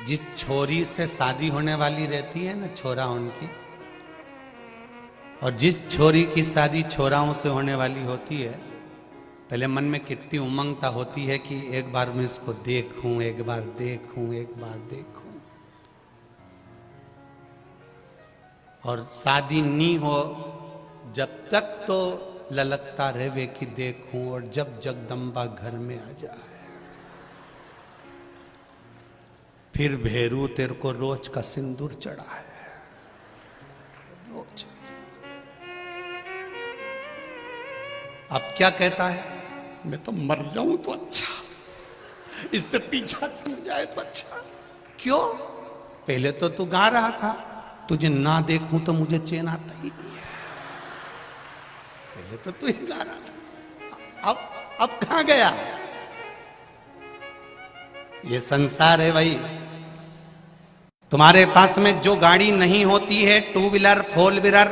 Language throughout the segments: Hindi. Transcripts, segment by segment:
जिस छोरी से शादी होने वाली रहती है ना छोरा उनकी, और जिस छोरी की शादी छोराओं से होने वाली होती है, पहले मन में कितनी उमंगता होती है कि एक बार मैं इसको देखूं, एक बार देखूं, एक बार देखूं। और शादी नहीं हो जब तक तो ललकता रहे कि देखूं, और जब जगदम्बा घर में आ जाए फिर भेरू तेरे को रोज का सिंदूर चढ़ा है, रोज। अब क्या कहता है, मैं तो मर जाऊं तो अच्छा, इससे पीछा छूट जाए तो अच्छा। क्यों? पहले तो तू गा रहा था, तुझे ना देखूं तो मुझे चैन आता ही नहीं है। पहले तो तू ही गा रहा था, अब कहां गया? ये संसार है भाई। तुम्हारे पास में जो गाड़ी नहीं होती है, 2 व्हीलर 4 व्हीलर,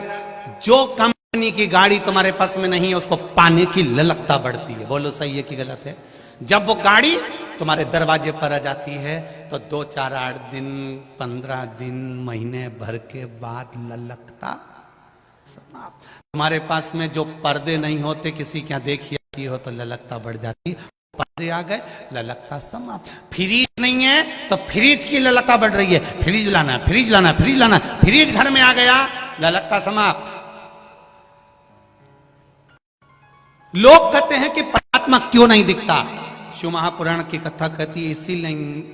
जो कंपनी की गाड़ी तुम्हारे पास में नहीं है, उसको पाने की ललकता बढ़ती है। बोलो सही है कि गलत है? जब वो गाड़ी तुम्हारे दरवाजे पर आ जाती है तो 2, 4, 8 दिन, 15 दिन, महीने भर के बाद ललकता समाप्त। तुम्हारे पास में जो पर्दे नहीं होते, किसी क्या देखी आती हो तो ललकता बढ़ जाती, पर्दे आ गए, ललकता समाप्त। फ्रिज नहीं है तो फ्रिज की ललकता बढ़ रही है, फ्रिज लाना, फ्रिज लाना, फ्रिज लाना, फ्रिज घर में आ गया, ललकता समाप्त। लोग कहते हैं कि परमात्मा क्यों नहीं दिखता? शिव महापुराण की कथा कहती है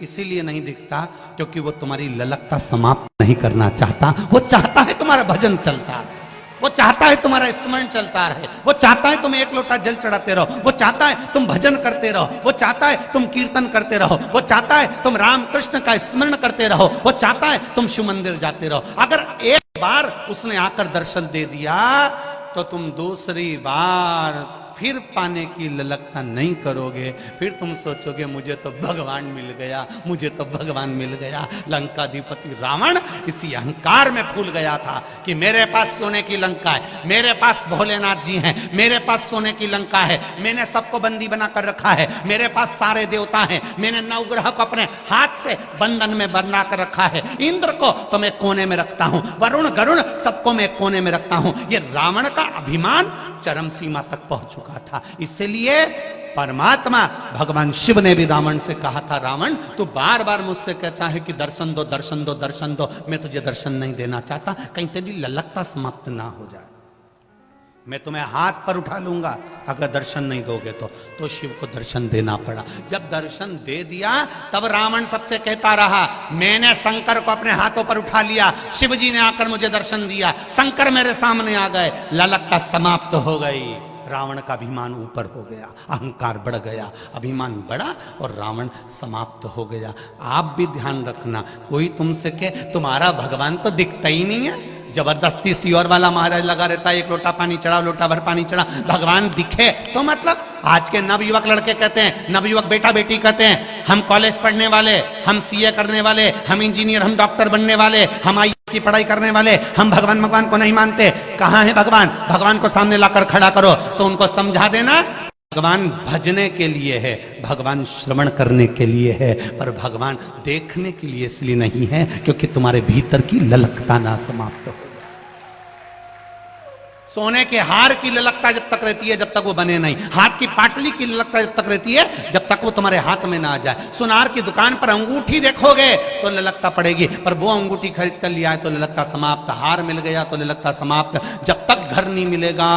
इसीलिए नहीं दिखता क्योंकि वो तुम्हारी ललकता समाप्त नहीं करना चाहता। वो चाहता है तुम्हारा भजन चलता है, वो चाहता है तुम्हारा स्मरण चलता रहे, वो चाहता है तुम एक लोटा जल चढ़ाते रहो, वो चाहता है तुम भजन करते रहो, वो चाहता है तुम कीर्तन करते रहो, वो चाहता है तुम राम कृष्ण का स्मरण करते रहो, वो चाहता है तुम शिव मंदिर जाते रहो। अगर एक बार उसने आकर दर्शन दे दिया तो तुम दूसरी बार फिर पाने की ललकता नहीं करोगे। फिर तुम सोचोगे मुझे तो भगवान मिल गया, मुझे तो भगवान मिल गया। लंकाधिपति रावण इसी अहंकार में फूल गया था कि मेरे पास सोने की लंका है, मेरे पास भोलेनाथ जी हैं, मेरे पास सोने की लंका है, मैंने सबको बंदी बना कर रखा है, मेरे पास सारे देवता हैं, मैंने नवग्रह को अपने हाथ से बंधन में बना कर रखा है, इंद्र को तो मैं कोने में रखता हूं, वरुण गरुण सबको मैं कोने में रखता हूं। ये रावण का अभिमान चरम सीमा तक पहुंच चुका था। इसलिए परमात्मा भगवान शिव ने भी रावण से कहा था, रावण तू बार बार मुझसे कहता है कि दर्शन दो, दर्शन दो, दर्शन दो, मैं तुझे दर्शन नहीं देना चाहता, कहीं तेरी ललकता समाप्त ना हो जाए। मैं तुम्हें हाथ पर उठा लूंगा अगर दर्शन नहीं दोगे तो शिव को दर्शन देना पड़ा। जब दर्शन दे दिया तब रावण सबसे कहता रहा, मैंने शंकर को अपने हाथों पर उठा लिया, शिव जी ने आकर मुझे दर्शन दिया, शंकर मेरे सामने आ गए, ललकता समाप्त हो गई। रावण का अभिमान ऊपर हो गया, अहंकार बढ़ गया, अभिमान बढ़ा और रावण समाप्त हो गया। आप भी ध्यान रखना, कोई तुमसे कहे तुम्हारा भगवान तो दिखता ही नहीं है, जबरदस्ती सियोर वाला महाराज लगा रहता है, एक लोटा पानी चढ़ा, लोटा भर पानी चढ़ा, भगवान दिखे तो मतलब। आज के नवयुवक लड़के कहते हैं, नवयुवक बेटा बेटी कहते हैं, हम कॉलेज पढ़ने वाले, हम सीए करने वाले, हम इंजीनियर, हम डॉक्टर बनने वाले, हम आईएएस की पढ़ाई करने वाले, हम भगवान को नहीं मानते। कहाँ है भगवान? भगवान को सामने लाकर खड़ा करो तो उनको समझा देना भगवान भजने के लिए है, भगवान श्रवण करने के लिए है, पर भगवान देखने के लिए इसलिए नहीं है क्योंकि तुम्हारे भीतर की ललकता ना समाप्त हो। सोने के हार की ललकता जब तक रहती है जब तक वो बने नहीं, हाथ की पाटली की ललकता जब तक रहती है जब तक वो तुम्हारे हाथ में ना आ जाए। सुनार की दुकान पर अंगूठी देखोगे तो ललकता पड़ेगी, पर वो अंगूठी खरीद कर लिया है तो ललकता समाप्त, हार मिल गया तो ललकता समाप्त। जब तक घर नहीं मिलेगा,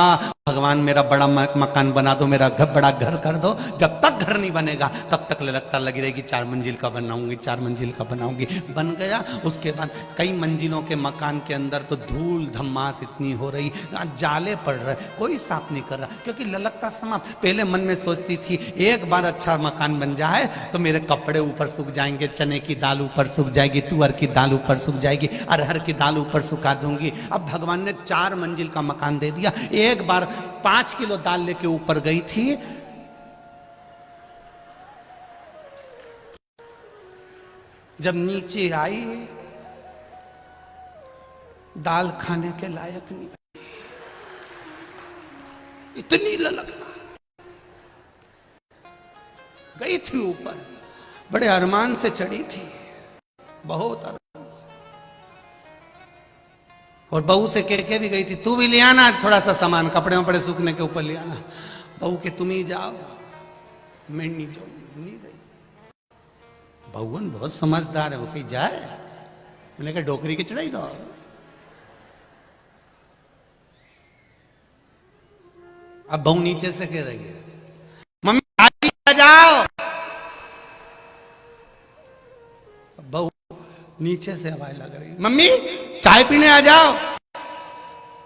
भगवान मेरा बड़ा मकान बना दो, मेरा बड़ा घर कर दो, जब तक घर नहीं बनेगा तब तक ललकता लगी रहेगी, 4 मंजिल का बनाऊंगी, 4 मंजिल का बनाऊंगी। बन गया, उसके बाद कई मंजिलों के मकान के अंदर तो धूल धम्मास इतनी हो रही, जाले पड़ रहे, कोई साफ नहीं कर रहा क्योंकि ललकता समाप्त। पहले मन में सोचती थी एक बार अच्छा मकान बन जाए तो मेरे कपड़े ऊपर सूख जाएंगे, चने की दाल ऊपर सूख जाएगी, तुअर की दाल ऊपर सूख जाएगी, अरहर की दाल ऊपर सुखा दूंगी। अब भगवान ने 4 मंजिल का मकान दे दिया। एक बार 5 किलो दाल लेके ऊपर गई थी, जब नीचे आई दाल खाने के लायक नहीं, इतनी ललकता। गई थी ऊपर, बड़े अरमान से चढ़ी थी, बहुत आराम से। और बहू से कह के भी गई थी, तू भी ले आना थोड़ा सा सामान, कपड़े वपड़े सूखने के ऊपर ले आना। बहू के तुम ही जाओ, मैं नहीं जाऊंगी, नहीं गई। बहुवन बहुत समझदार है, वो कहीं जाए, मैंने कहा डोकरी की चढ़ाई दो। अब बहू नीचे से कह रही है, मम्मी आ जाओ। बहू नीचे से आवाज लग रही, मम्मी चाय पीने आ जाओ।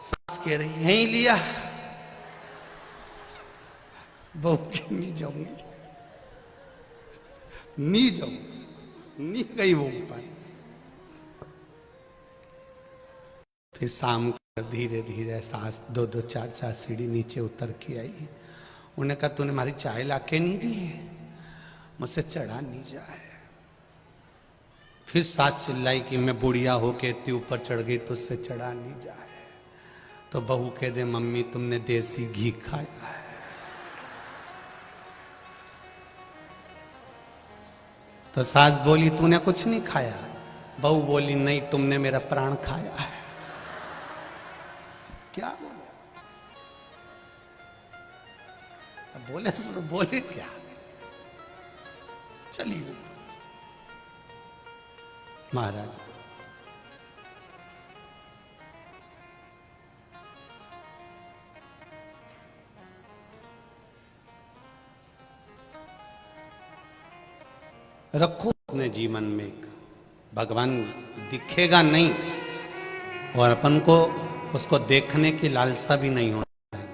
सास कह रही यहीं लिया। बहू की नहीं जाऊंगी, नहीं जाऊंगी, नहीं गई वो ऊपर। फिर शाम को धीरे धीरे सास 2-2 4-4 सीढ़ी नीचे उतर के आई। उन्हें कहा तूने हमारी चाय लाके नहीं दी, मुझसे चढ़ा नहीं जाए। फिर सास चिल्लाई कि मैं बुढ़िया होके इतनी ऊपर चढ़ गई तो उससे चढ़ा नहीं जाए। तो बहू कह दे मम्मी तुमने देसी घी खाया है। तो सास बोली तूने कुछ नहीं खाया। बहू बोली नहीं, तुमने मेरा प्राण खाया है। क्या बोले? बोले तो बोले क्या? चलिए महाराज, रखो अपने जीवन में, भगवान दिखेगा नहीं और अपन को उसको देखने की लालसा भी नहीं होनी चाहिए।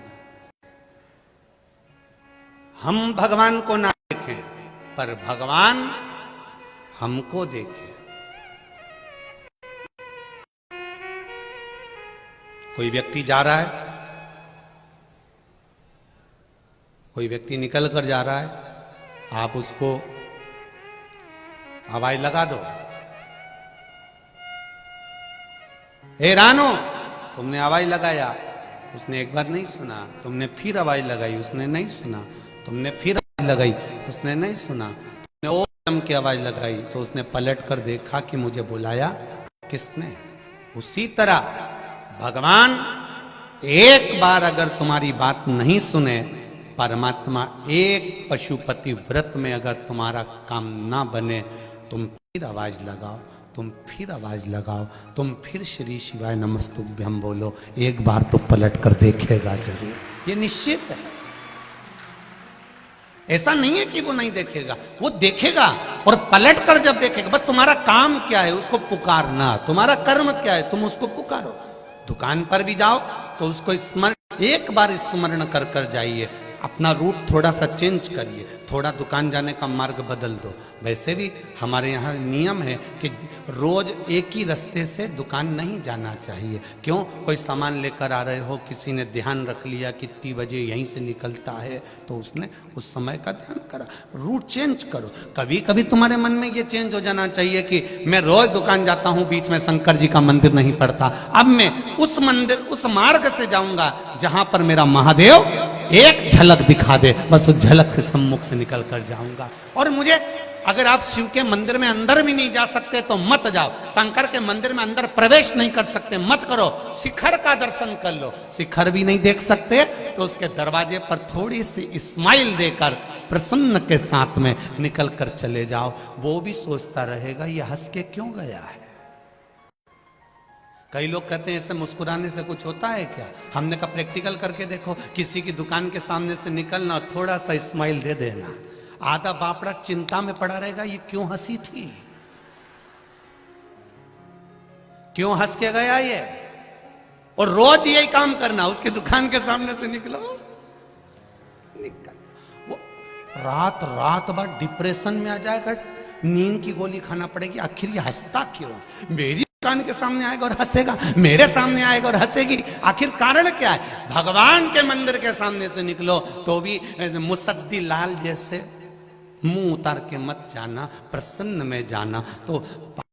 हम भगवान को ना देखें पर भगवान हमको देखे। कोई व्यक्ति जा रहा है, कोई व्यक्ति निकल कर जा रहा है, आप उसको आवाज लगा दो, हे रानो, तुमने आवाज लगाया, उसने एक बार नहीं सुना, तुमने फिर आवाज लगाई, उसने नहीं सुना, तुमने फिर आवाज लगाई, उसने नहीं सुना, तुमने और दम की आवाज लगाई तो उसने पलट कर देखा कि मुझे बुलाया किसने। उसी तरह भगवान एक बार अगर तुम्हारी बात नहीं सुने, परमात्मा एक पशुपति व्रत में अगर तुम्हारा काम ना बने, तुम फिर आवाज लगाओ, तुम फिर आवाज लगाओ, तुम फिर श्री शिवाय नमस्तुभ्यम बोलो, एक बार तो पलट कर देखेगा जरूर, ये निश्चित है। ऐसा नहीं है कि वो नहीं देखेगा, वो देखेगा और पलट कर जब देखेगा। बस तुम्हारा काम क्या है, उसको पुकारना। तुम्हारा कर्म क्या है, तुम उसको पुकारो। दुकान पर भी जाओ तो उसको स्मरण, एक बार स्मरण कर कर जाइए। अपना रूट थोड़ा सा चेंज करिए, थोड़ा दुकान जाने का मार्ग बदल दो। वैसे भी हमारे यहाँ नियम है कि रोज एक ही रास्ते से दुकान नहीं जाना चाहिए। क्यों? कोई सामान लेकर आ रहे हो, किसी ने ध्यान रख लिया कितनी बजे यहीं से निकलता है, तो उसने उस समय का ध्यान करा। रूट चेंज करो। कभी कभी तुम्हारे मन में ये चेंज हो जाना चाहिए कि मैं रोज दुकान जाता हूँ, बीच में शंकर जी का मंदिर नहीं पड़ता, अब मैं उस मंदिर, उस मार्ग से जाऊंगा जहां पर मेरा महादेव एक झलक दिखा दे, बस उस झलक के सम्मुख से निकल कर जाऊंगा। और मुझे, अगर आप शिव के मंदिर में अंदर भी नहीं जा सकते तो मत जाओ। शंकर के मंदिर में अंदर प्रवेश नहीं कर सकते, मत करो। शिखर का दर्शन कर लो। शिखर भी नहीं देख सकते तो उसके दरवाजे पर थोड़ी सी स्माइल देकर प्रसन्न के साथ में निकल कर चले जाओ। वो भी सोचता रहेगा ये हंस के क्यों गया है। कई लोग कहते हैं ऐसे मुस्कुराने से कुछ होता है क्या? हमने कहा प्रैक्टिकल करके देखो। किसी की दुकान के सामने से निकलना और थोड़ा सा स्माइल दे देना, आधा बापड़ा चिंता में पड़ा रहेगा, ये क्यों हंसी थी, क्यों हंस के गया ये। और रोज यही काम करना, उसकी दुकान के सामने से निकलो, निकल। वो रात भर डिप्रेशन में आ जाएगा, नींद की गोली खाना पड़ेगी। आखिर ये हंसता क्यों? मेरी दुकान के सामने आएगा और हंसेगा, मेरे सामने आएगा और हंसेगी, आखिर कारण क्या है? भगवान के मंदिर के सामने से निकलो तो भी मुसद्दी लाल जैसे मुंह उतार के मत जाना, प्रसन्न में जाना। तो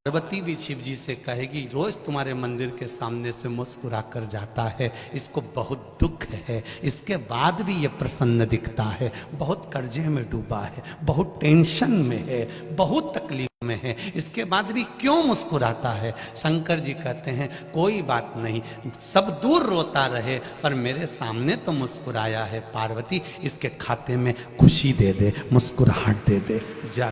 पार्वती भी शिव जी से कहेगी, रोज तुम्हारे मंदिर के सामने से मुस्कुरा कर जाता है, इसको बहुत दुख है, इसके बाद भी ये प्रसन्न दिखता है, बहुत कर्जे में डूबा है, बहुत टेंशन में है, बहुत तकलीफ में है, इसके बाद भी क्यों मुस्कुराता है? शंकर जी कहते हैं कोई बात नहीं, सब दूर रोता रहे पर मेरे सामने तो मुस्कुराया है, पार्वती इसके खाते में खुशी दे दे, मुस्कुराहट दे दे। जा